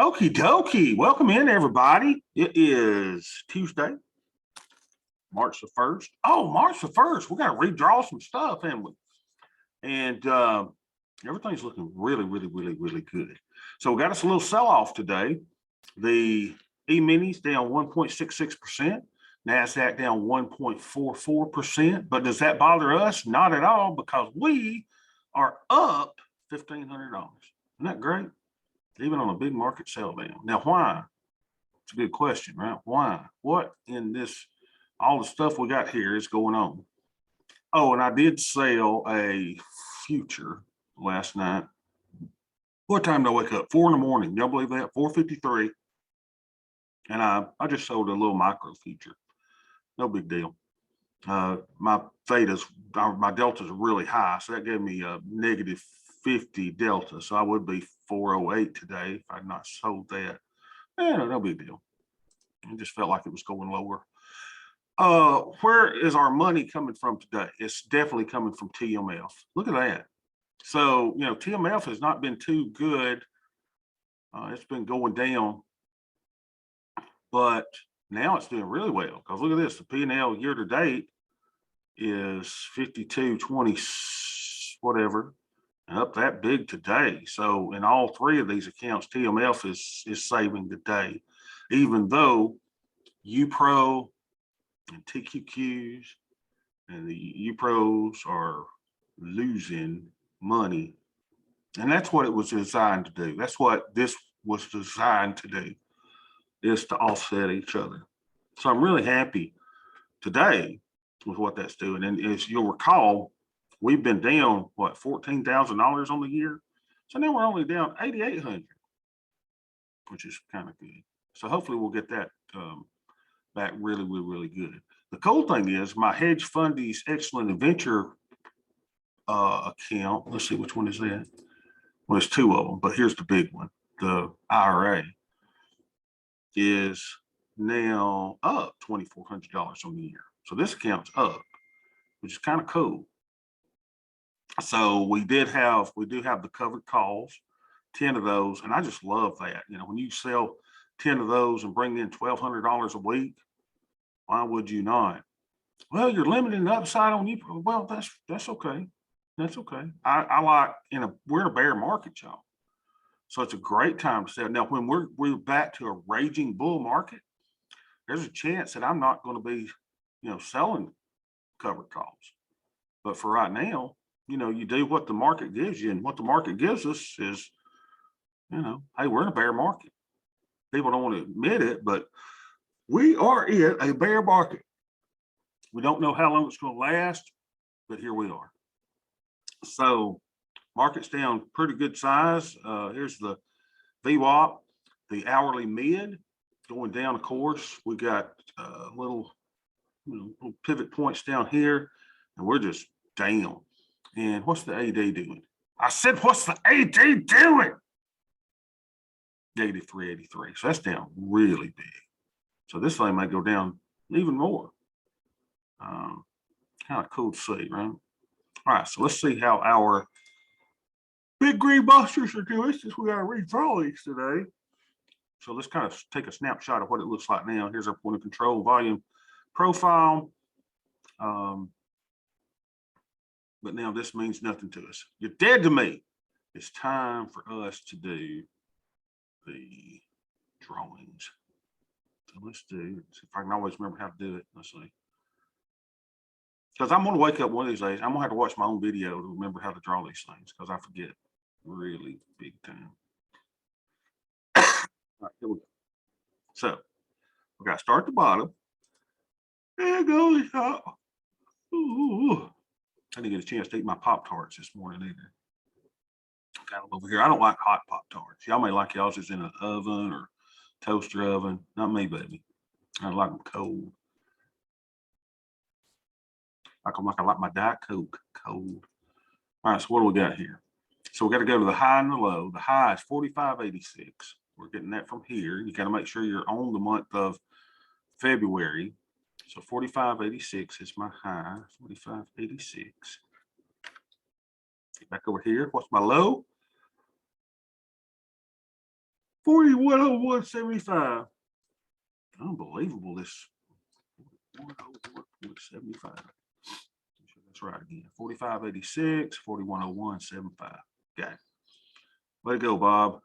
Okie dokie. Welcome in, everybody. It is Tuesday, March the 1st. Oh, March the 1st. We got to redraw some stuff, haven't we? And everything's looking really, really, really, really good. So we got us a little sell-off today. The E-minis down 1.66%. NASDAQ down 1.44%. But does that bother us? Not at all, because we are up $1,500. Isn't that great? Even on a big market sell down. Now, why? It's a good question, right? Why? What in this, all the stuff we got here is going on? Oh, and I did sell a future last night. What time did I wake up? 4 in the morning. Y'all believe that? 4:53. And I just sold a little micro future. No big deal. My thetas, my deltas are really high. So that gave me a negative 50 delta. So I would be 408 today if I'd not sold that. No big deal. It just felt like it was going lower. Where is our money coming from today? It's definitely coming from TMF. Look at that. So, TMF has not been too good. It's been going down, but now it's doing really well, because look at this. The P&L year to date is 52.20 whatever, and up that big today. So in all three of these accounts, TMF is saving the day, even though UPRO and TQQs and the UPROs are losing money. And that's what it was designed to do. That's what this was designed to do, is to offset each other. So I'm really happy today with what that's doing. And as you'll recall, we've been down, what, $14,000 on the year? So now we're only down $8,800, which is kind of good. So hopefully we'll get that back really, really, really good. The cool thing is my hedge fundies excellent adventure account. Let's see, which one is that? Well, there's two of them, but here's the big one. The IRA is now up $2,400 on the year. So this account's up, which is kind of cool. So we do have the covered calls, 10 of those, and I just love that. When you sell 10 of those and bring in $1,200 a week, why would you not? Well, you're limiting the upside on you. Well, that's okay. That's okay. I like, we're in a bear market, y'all. So it's a great time to sell. Now, when we're back to a raging bull market, there's a chance that I'm not going to be, selling covered calls. But for right now, you do what the market gives you, and what the market gives us is, hey, we're in a bear market. People don't want to admit it, but we are in a bear market. We don't know how long it's going to last, but here we are. So market's down pretty good size. Here's the VWAP, the hourly mid going down. Of course, we got little pivot points down here, and we're just down. And what's the AD doing? I said, what's the AD doing? 83.83. So that's down really big. So this thing might go down even more. Kind of cool to see, right? All right, so let's see how our big green monsters are doing, since we got to redraw these today. So let's kind of take a snapshot of what it looks like now. Here's our point of control volume profile. But now this means nothing to us. You're dead to me. It's time for us to do the drawings. So let's see if I can always remember how to do it. Let's see. Because I'm going to wake up one of these days, I'm going to have to watch my own video to remember how to draw these things, because I forget really big time. All right, here we go. So we got to start at the bottom and go to the top. Ooh. I didn't get a chance to eat my Pop-Tarts this morning either. Got them over here. I don't like hot Pop-Tarts. Y'all may like y'all's just in an oven or toaster oven. Not me, baby. I like them cold. I like my Diet Coke cold. All right, so what do we got here? So we got to go to the high and the low. The high is 45.86. We're getting that from here. You got to make sure you're on the month of February. So 45.86 is my high. 45.86. Back over here. What's my low? 4101.75. Unbelievable. This 4101.75. That's right again. 45.86, 4101.75. Got it. Way to go, Bob.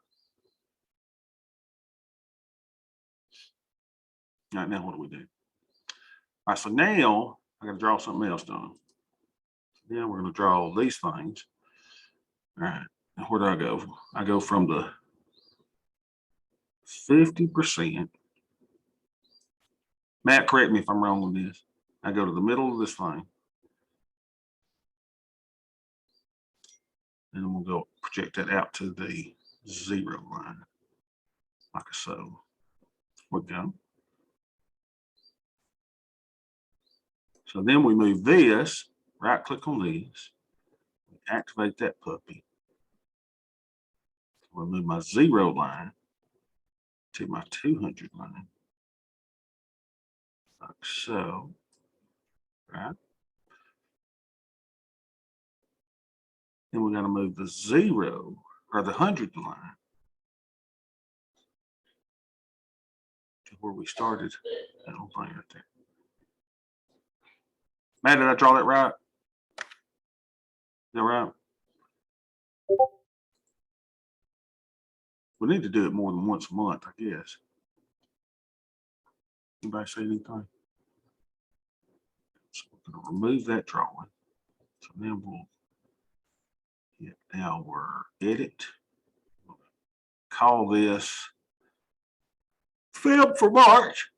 All right, now what do we do? All right, so now I got to draw something else done. Now we're going to draw these things. All right, now where do I go? I go from the 50%. Matt, correct me if I'm wrong on this. I go to the middle of this thing. And we'll go project that out to the 0 line, like so. We go. So then we move this, right click on this, activate that puppy. We'll move my 0 line to my 200 line, like so, right? Then we're going to move the 0 or the 100 line to where we started that whole thing right there. Matt, did I draw that right? Is that right? We need to do it more than once a month, I guess. Anybody say anything? So we're going to remove that drawing. So then we'll hit our edit. Call this Feb for March.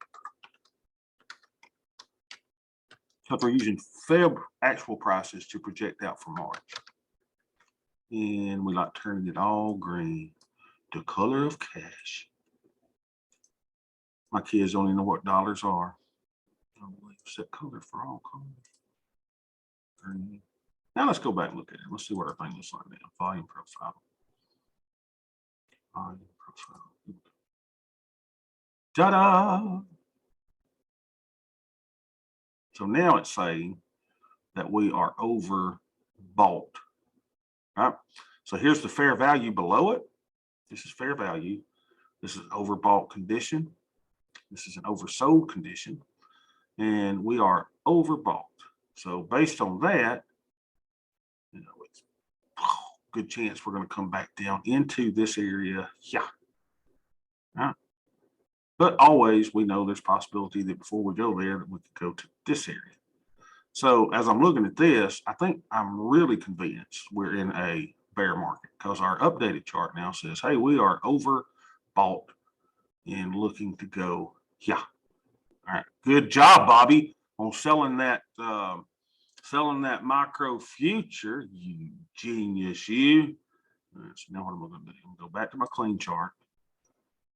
So we're using Feb actual prices to project out for March. And we like turning it all green, the color of cash. My kids don't even know what dollars are. I believe set color for all colors. Green. Now let's go back and look at it. Let's see what our thing looks like now. Volume profile. Volume profile. Ta-da! So now it's saying that we are overbought. Right? So here's the fair value below it. This is fair value. This is overbought condition. This is an oversold condition. And we are overbought. So based on that, you know, it's good chance we're going to come back down into this area. Yeah. All right. But always we know there's possibility that before we go there that we could go to this area. So as I'm looking at this, I think I'm really convinced we're in a bear market because our updated chart now says, hey, we are overbought and looking to go. Yeah. All right. Good job, Bobby, on selling that micro future. You genius, you. Right, so now what am I going to do? I'm going to go back to my clean chart.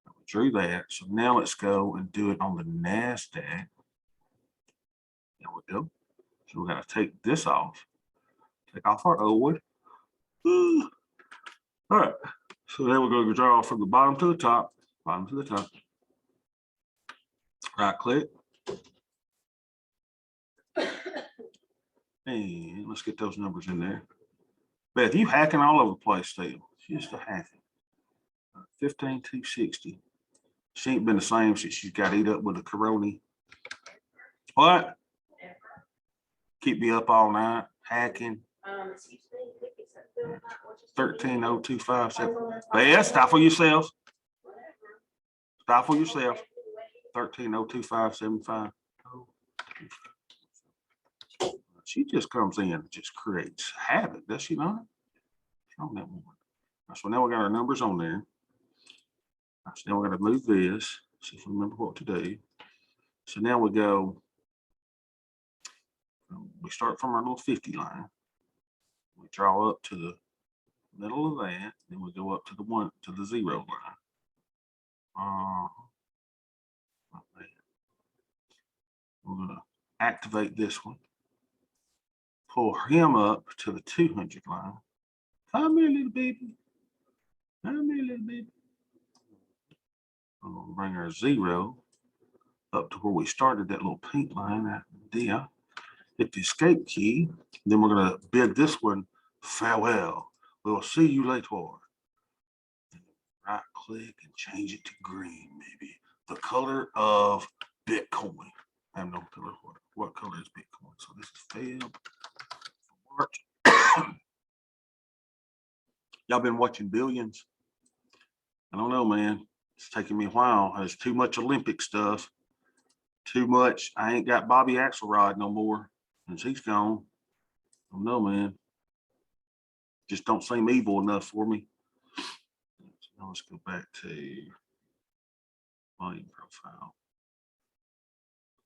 I drew that. So now let's go and do it on the NASDAQ. There we go. So we got to take this off. Take off our old one. All right. So then we're going to draw from the bottom to the top. Bottom to the top. Right click. And let's get those numbers in there. Beth, you hacking all over the place still. She's just a hacking. 15,260. She ain't been the same since she got eat up with a corona. What? Keep me up all night hacking. 13,025. Beth, stifle yourself. Stifle yourself. 13,025.75. She just comes in and just creates havoc, does she not? On that one. So now we got our numbers on there. So now we're going to move this. See if we remember what to do. So now we go. We start from our little 50 line. We draw up to the middle of that. Then we go up to the 0 line. We're going to activate this one. Pull him up to the 200 line. Come here, little baby. Come here, little baby. I'm going to bring our 0 up to where we started that little pink line right there. Hit the escape key. Then we're going to bid this one farewell. We'll see you later. Right click and change it to green, maybe. The color of Bitcoin. I have no color. What color is Bitcoin? So this is Feb March. Y'all been watching Billions? I don't know, man. It's taking me a while. There's too much Olympic stuff. Too much. I ain't got Bobby Axelrod no more since he's gone. I don't know, man. Just don't seem evil enough for me. So now let's go back to volume profile.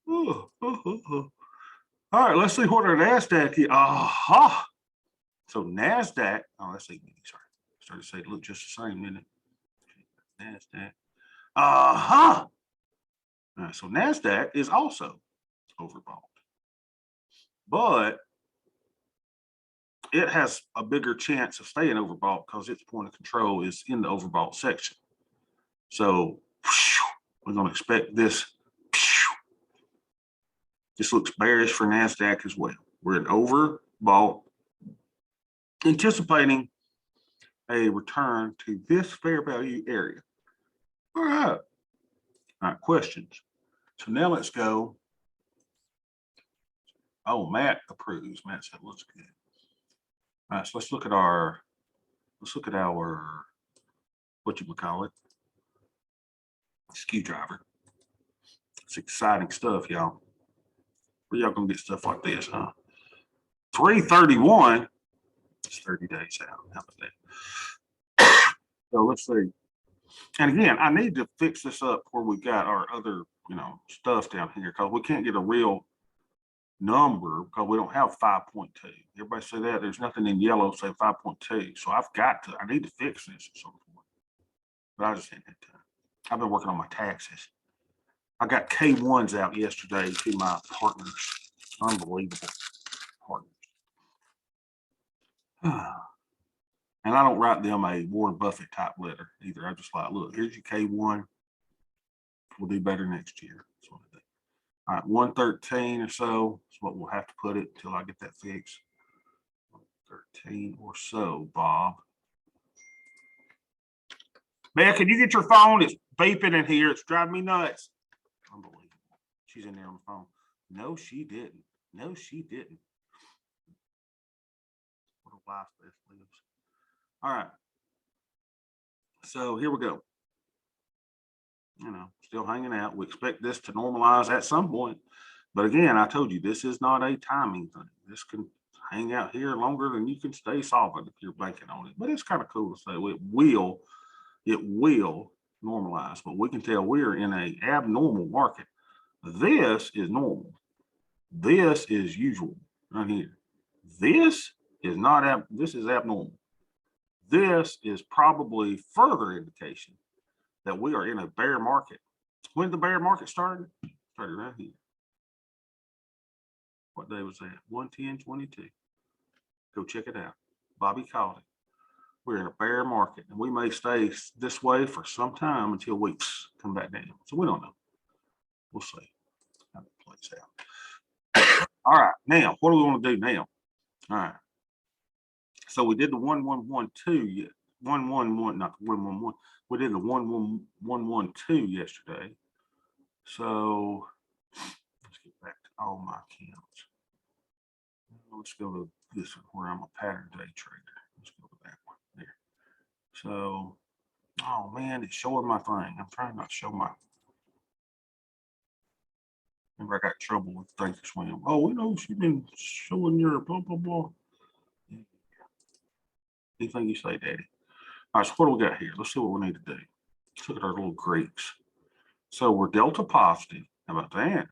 All right, let's see what our NASDAQ is. Aha. So NASDAQ, let's see. Sorry. Started to say it looked just the same, didn't it? NASDAQ. Aha. All right, so NASDAQ is also overbought. But it has a bigger chance of staying overbought because its point of control is in the overbought section. So we're going to expect this. This looks bearish for NASDAQ as well. We're at overbought, anticipating a return to this fair value area. All right. All right, questions. So now let's go. Oh, Matt approves. Matt said looks good. All right, so let's look at our, what you would call it, skew driver. It's exciting stuff, y'all. Where y'all gonna get stuff like this, huh? 331. It's 30 days out. How about that? So let's see. And again, I need to fix this up where we got our other, stuff down here because we can't get a real number because we don't have 5.2. Everybody say that there's nothing in yellow say 5.2. So I need to fix this at some point. But I just ain't had time. I've been working on my taxes. I got K1s out yesterday to my partners. Unbelievable partners. And I don't write them a Warren Buffett type letter either. I just like, look, here's your K1. We'll do better next year. That's what I do. All right, 113 or so is what we'll have to put it until I get that fixed. 113 or so, Bob. Man, can you get your phone? It's beeping in here. It's driving me nuts. Unbelievable. She's in there on the phone. No, she didn't. No, she didn't. What a life this lives. All right. So here we go. Still hanging out. We expect this to normalize at some point. But again, I told you, this is not a timing thing. This can hang out here longer than you can stay solvent if you're banking on it. But it's kind of cool to say it will normalize. But we can tell we're in an abnormal market. This is normal. This is usual right here. This is not this is abnormal. This is probably further indication that we are in a bear market. When the bear market started? Started right here. What day was that? 1/10/22. Go check it out. Bobby called it. We're in a bear market, and we may stay this way for some time until we come back down. So we don't know. We'll see how that plays out. All right, now what do we want to do now? All right. So we did the 1112 yet. 111, not the 111. We did the 11112 yesterday. So let's get back to all my accounts. Let's go to this one where I'm a pattern day trader. Let's go to that one there. So, oh man, it's showing my thing. I'm trying not to show my. Remember, I got trouble with Thinkorswim. Oh, we know she's been showing your blah blah blah. Anything you say, Daddy. All right, so what do we got here? Let's see what we need to do. Let's look at our little Greeks. So we're delta positive. How about that?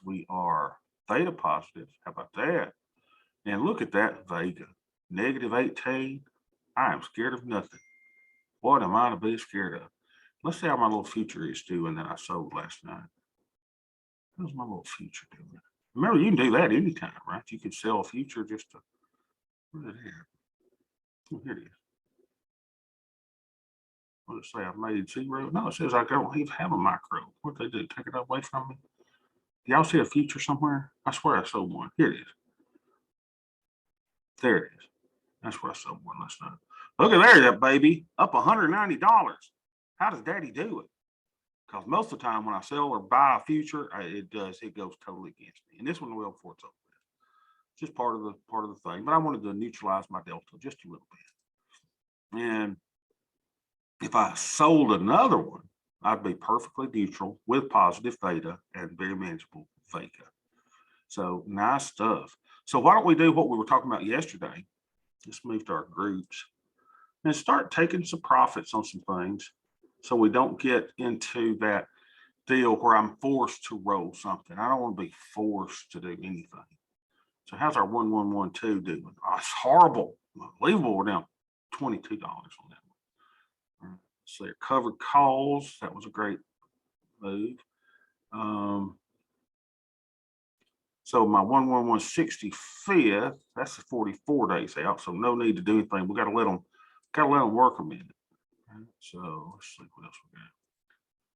We are theta positive. How about that? And look at that Vega. -18. I am scared of nothing. What am I to be scared of? Let's see how my little future is doing that I sold last night. How's my little future doing? Remember, you can do that anytime, right? You can sell a future just to, where's it here? Oh, here it is. What does it say? I've made 0? No, it says I don't even have a micro. What did they do? Take it away from me? Do y'all see a future somewhere? I swear I sold one. Here it is. There it is. That's where I sold one last night. Look at there, that baby, up $190. How does Daddy do it? Because most of the time when I sell or buy a future, it goes totally against me. And this one will before it's over. Just part of the thing. But I wanted to neutralize my delta just a little bit. And if I sold another one, I'd be perfectly neutral with positive theta and very manageable vega. So nice stuff. So why don't we do what we were talking about yesterday? Let's move to our groups and start taking some profits on some things so we don't get into that deal where I'm forced to roll something. I don't want to be forced to do anything. So how's our 1112 doing? Oh, it's horrible. Unbelievable. We're down $22 on that one. So they're covered calls. That was a great move. So my 11165th, that's the 44 days out. So no need to do anything. We got to let them work a minute. So let's see what else we got.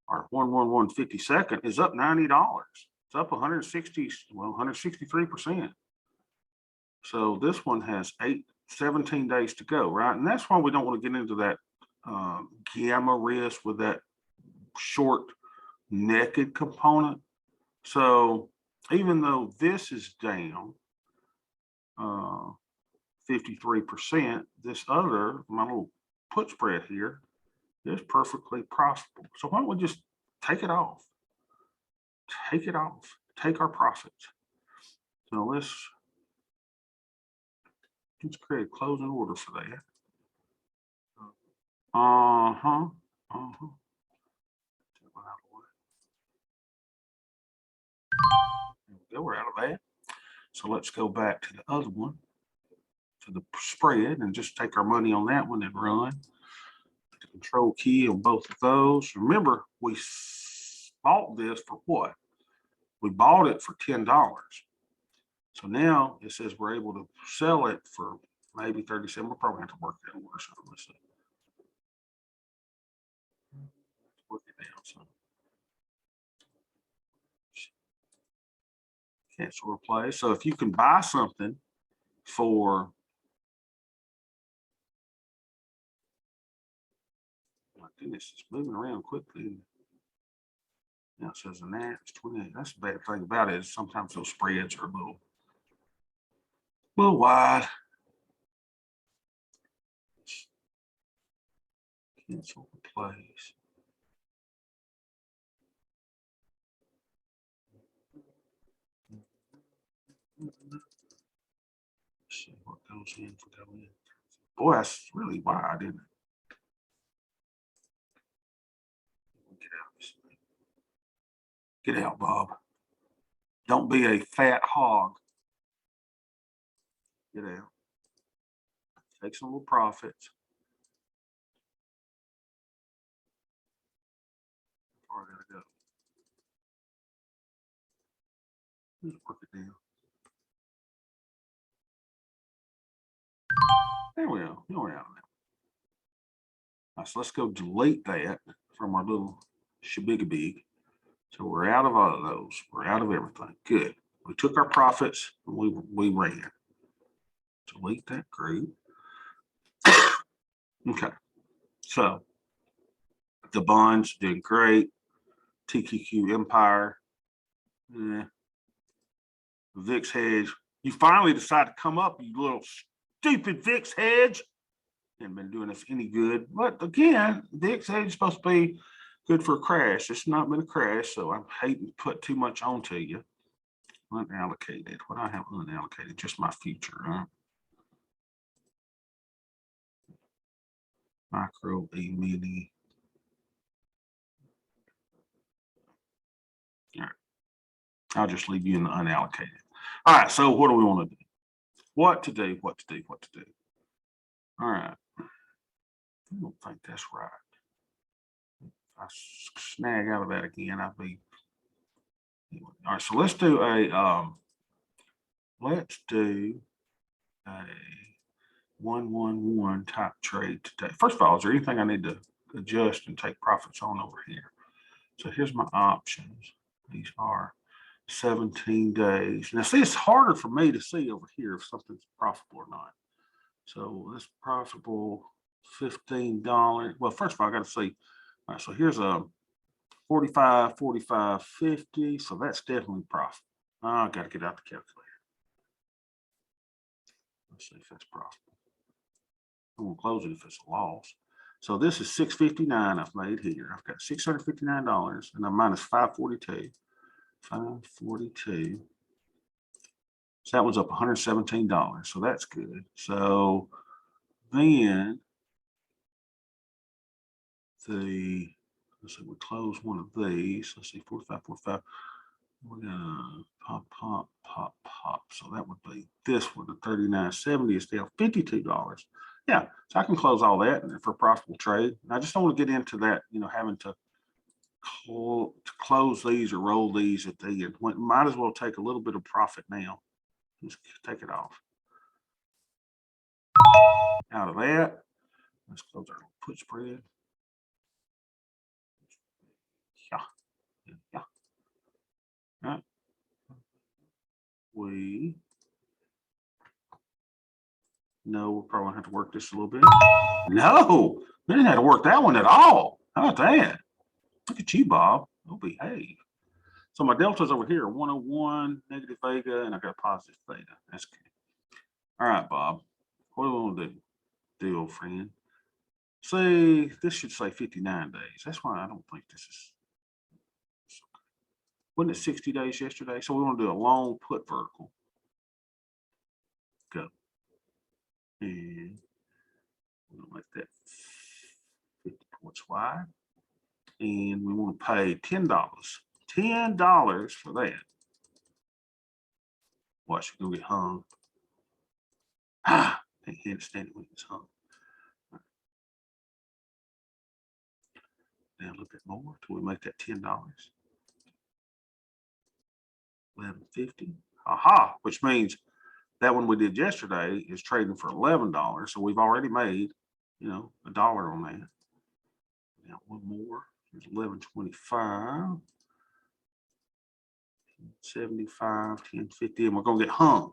Our 11152nd is up $90. It's up 163%. So this one has 17 days to go, right? And that's why we don't want to get into that gamma risk with that short naked component. So even though this is down 53%, this other, my little put spread here, is perfectly profitable. So why don't we just take it off? Take it off. Take our profits. So let's create a closing order for that. We're out of that. So let's go back to the other one, to the spread, and just take our money on that one and run. The control key on both of those. Remember, we bought this for what? We bought it for $10. So now it says we're able to sell it for maybe 37. We'll probably have to work that worse. Let's see. Work it down some. Cancel replace. So if you can buy something for, my goodness, it's moving around quickly. Now it says an that it's 28. That's the bad thing about it is sometimes those spreads are a little wide. Cancel replace. Let's see what goes in for going in. Boy, that's really wide, isn't it? Get out of this thing. Get out, Bob. Don't be a fat hog. Get out. Take some little profits. Or I gotta go. Just work it down. There we go. We're out of that. Right, so let's go delete that from our little shabigabig. So we're out of all of those. We're out of everything. Good. We took our profits and we ran. Delete that group. Okay. So the bonds doing great. TQQ Empire. VIX hedge. You finally decide to come up, you little stupid VIX hedge. Hasn't been doing us any good. But again, VIX hedge is supposed to be good for a crash. It's not been a crash, so I'm hating to put too much onto you. Unallocated. What do I have unallocated? Just my future, huh? Micro, E-mini. All right. I'll just leave you in the unallocated. All right, so what do we want to do? What to do? All right. I don't think that's right. If I snag out of that again, I'll be. Anyway. All right, so let's do a 111 type trade today. First of all, is there anything I need to adjust and take profits on over here? So here's my options. These are 17 days. Now, see, it's harder for me to see over here if something's profitable or not. So that's profitable $15. Well, first of all, I got to see. All right, so here's a 45, 45, 50. So that's definitely profit. I got to get out the calculator. Let's see if that's profitable. I won't close it if it's a loss. So this is $659 I've made here. I've got $659 and I'm minus 542. 542. So that was up $117. So that's good. So then let's see, we close one of these. Let's see, 45, 45. We're gonna pop. So that would be this one. The 39.70 is down $52. Yeah, so I can close all that for a profitable trade. I just don't want to get into that, having to close these or roll these at the end. Might as well take a little bit of profit now. Just take it off. Out of that, let's close our put spread. Yeah. All right. No, we'll probably have to work this a little bit. No, we didn't have to work that one at all. How about that? Look at you, Bob. Don't behave. So my delta's over here, 101, negative vega, and I got positive theta. That's good. All right, Bob. What do we want to do, old friend? See, this should say 59 days. That's why I don't think this is. Wasn't it 60 days yesterday? So we want to do a long put vertical. Go. And we'll make that 50 points wide. And we want to pay $10. $10 for that. Watch it go get hung. I can't stand it when it's hung. Now a little bit more till we make that $10. $11.50. Aha, which means that one we did yesterday is trading for $11. So we've already made, $1 on that. Now one more. There's 11.25. 75, 10.50, and we're gonna get hung.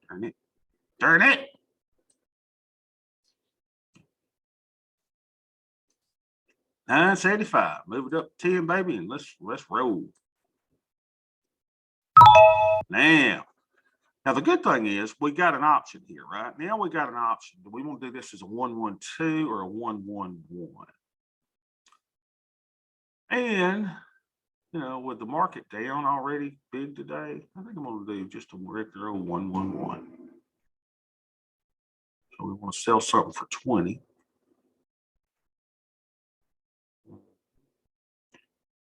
Darn it. Darn it. $9.75. Move it up 10, baby, and let's roll. Now the good thing is we got an option here, right? Now we got an option. Do we want to do this as a 112 or a 111? And with the market down already big today, I think I'm going to do just a regular old 111. So we want to sell something for 20.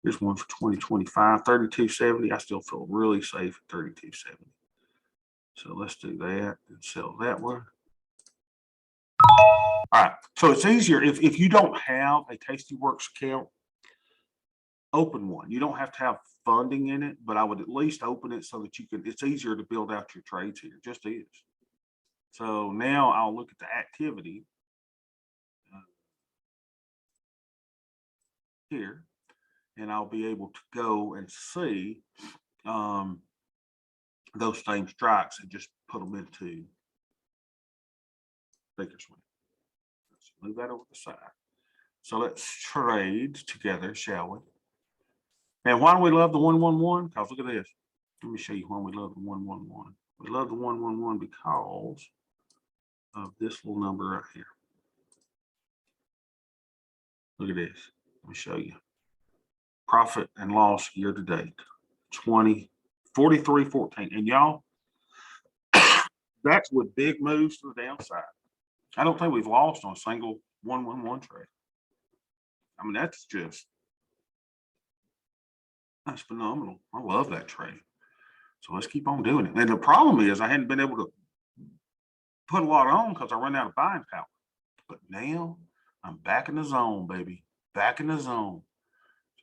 Here's one for 2025, 32.70. I still feel really safe at 32.70. So let's do that and sell that one. All right. So it's easier if you don't have a Tastyworks account, open one. You don't have to have funding in it, but I would at least open it so that it's easier to build out your trades here. It just is. So now I'll look at the activity here, and I'll be able to go and see those same strikes and just put them into Thinkorswim. Let's move that over the side. So let's trade together, shall we? And why do we love the 111? Because look at this. Let me show you why we love the 111. We love the 111 because of this little number right here. Look at this. Let me show you. Profit and loss year to date. 43.14. And y'all, that's with big moves to the downside. I don't think we've lost on a single 111 trade. I mean, that's phenomenal. I love that trade. So let's keep on doing it. And the problem is I hadn't been able to put a lot on because I ran out of buying power. But now I'm back in the zone, baby. Back in the zone.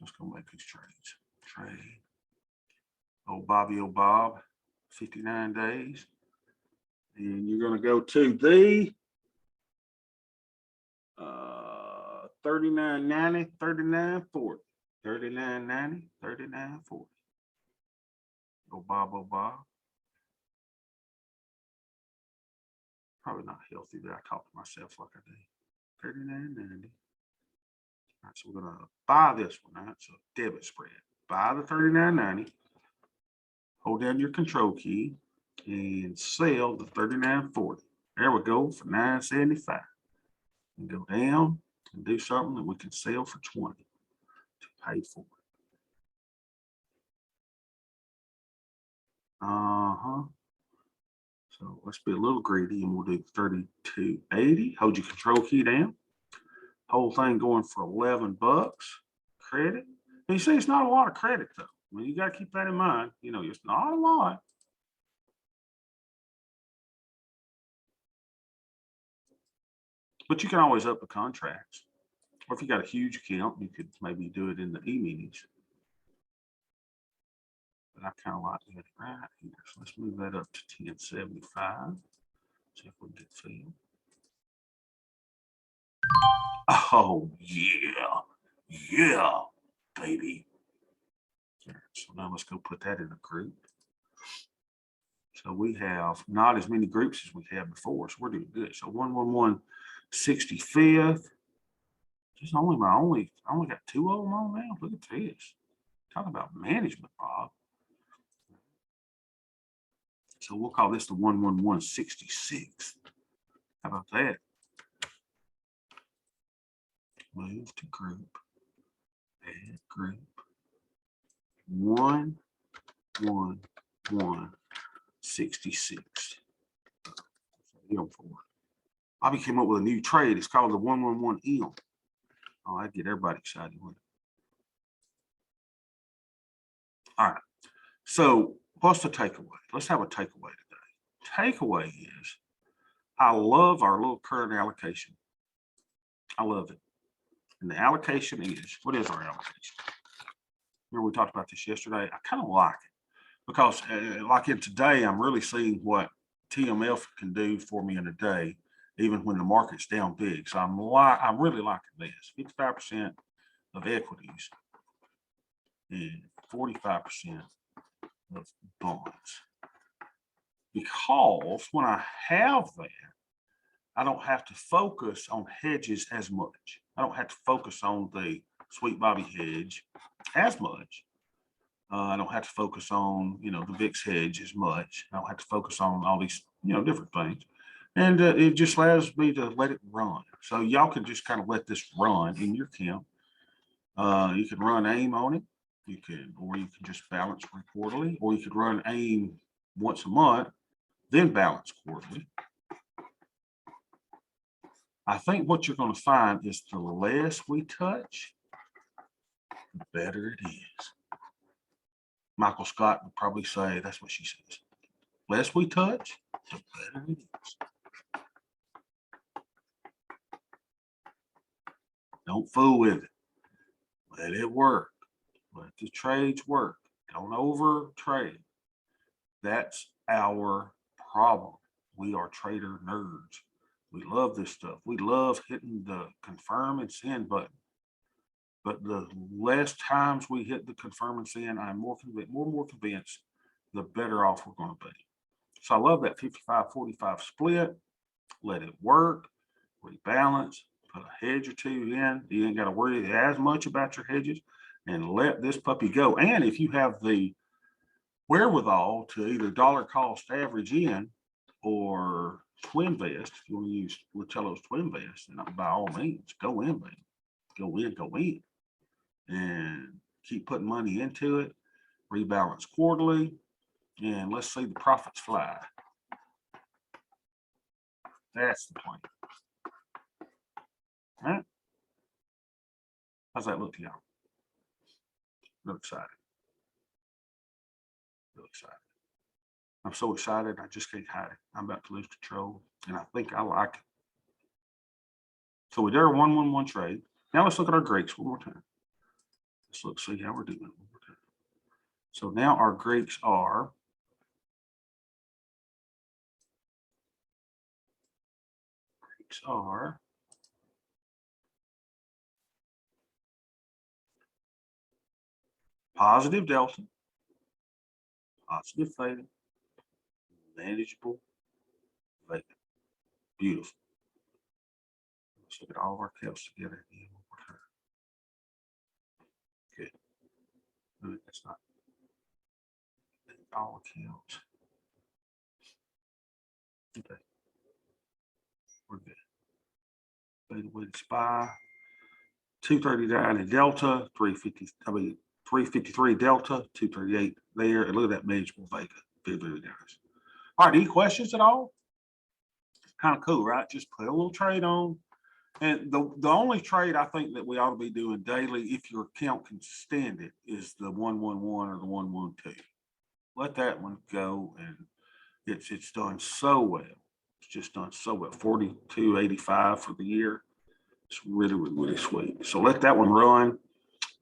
Just gonna make these trades. Trade. Oh, Bob, 59 days. And you're gonna go to the 39.90, 39.40. 39.90, 39.40. Oh, Bob. Probably not healthy that I talk to myself like I do. $39.90. All right, so we're gonna buy this one. All right, so debit spread. Buy the $39.90. Hold down your control key and sell the $39.40. There we go for $9.75. And go down and do something that we can sell for $20 to pay for it. So let's be a little greedy and we'll do $32.80. Hold your control key down. Whole thing going for $11 credit. And you see, it's not a lot of credit though. I mean, you got to keep that in mind. You know, it's not a lot. But you can always up the contracts. Or if you got a huge account, you could maybe do it in the e-meetings. But I kind of like that right here. So let's move that up to 1075. See if we can get filled. Oh, yeah. Yeah, baby. So now let's go put that in a group. So we have not as many groups as we had before. So we're doing good. So 111 65th. Just only I only got 2 of them on now. Look at this. Talk about management, Bob. So we'll call this the 111 66th. How about that? Move to group. Add group. 111 66. Bobby came up with a new trade. It's called the 111M. Oh, I'd get everybody excited with it. All right. So what's the takeaway? Let's have a takeaway today. Takeaway is I love our little current allocation. I love it. And the allocation is, what is our allocation? Remember we talked about this yesterday? I kind of like it because like in today, I'm really seeing what TMF can do for me in a day, even when the market's down big. So I'm really liking this. 55% of equities and 45% of bonds. Because when I have that, I don't have to focus on hedges as much. I don't have to focus on the Sweet Bobby hedge as much. I don't have to focus on, the VIX hedge as much. I don't have to focus on all these, different things. And it just allows me to let it run. So y'all can just kind of let this run in your account. You can run AIM on it. Or you can just balance quarterly, or you could run AIM once a month, then balance quarterly. I think what you're going to find is the less we touch, the better it is. Michael Scott would probably say that's what she says. Less we touch, the better it is. Don't fool with it. Let it work. Let the trades work. Don't over trade. That's our problem. We are trader nerds. We love this stuff. We love hitting the confirm and send button. But the less times we hit the confirm and send, I'm more convinced, the better off we're going to be. So I love that 55-45 split. Let it work. Rebalance. Put a hedge or two in. You ain't got to worry as much about your hedges, and let this puppy go. And if you have the wherewithal to either dollar cost average in or twin vest, if you want to use Lucello's twin vest, and by all means, go in, baby. Go in, and keep putting money into it. Rebalance quarterly, and let's see the profits fly. That's the plan. All right. How's that look to y'all? Real excited. Real excited. I'm so excited, I just can't hide it. I'm about to lose control, and I think I like it. So we did our 111 trade. Now let's look at our Greeks one more time. Let's see how we're doing. So now our Greeks are positive delta, positive theta, manageable theta. Beautiful. Let's look at all of our counts together again one more time. Good. No, that's not all accounts. Okay. We're good. Beta weighted SPY. 239 in Delta, 353 Delta, 238 there. And look at that manageable Vega. Very, very nice. All right, any questions at all? Kind of cool, right? Just put a little trade on. And the only trade I think that we ought to be doing daily, if your account can stand it, is the 111 or the 112. Let that one go, and it's done so well. It's just done so well. 42.85 for the year. It's really, really, really sweet. So let that one run.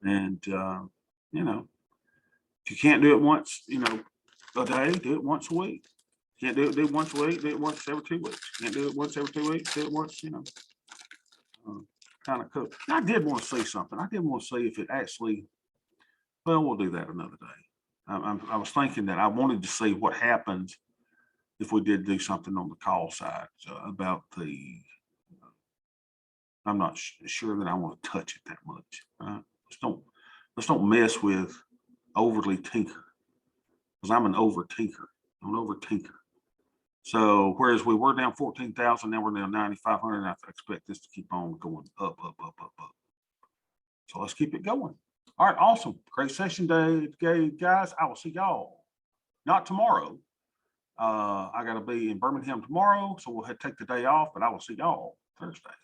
And, you know, if you can't do it once, a day, do it once a week. Can't do it once a week, do it once every 2 weeks. Can't do it once every 2 weeks, do it once, kind of cool. I did want to see something. I did want to see if it actually, well, we'll do that another day. I was thinking that I wanted to see what happens if we did do something on the call side about the, I'm not sure that I want to touch it that much. Let's don't mess with overly tinker, because I'm an over tinker. I'm an over tinker. So whereas we were down 14,000, now we're down 9,500. And I expect this to keep on going up, up, up, up, up. So let's keep it going. All right, awesome. Great session day, guys. I will see y'all not tomorrow. I got to be in Birmingham tomorrow, so we'll take the day off, but I will see y'all Thursday.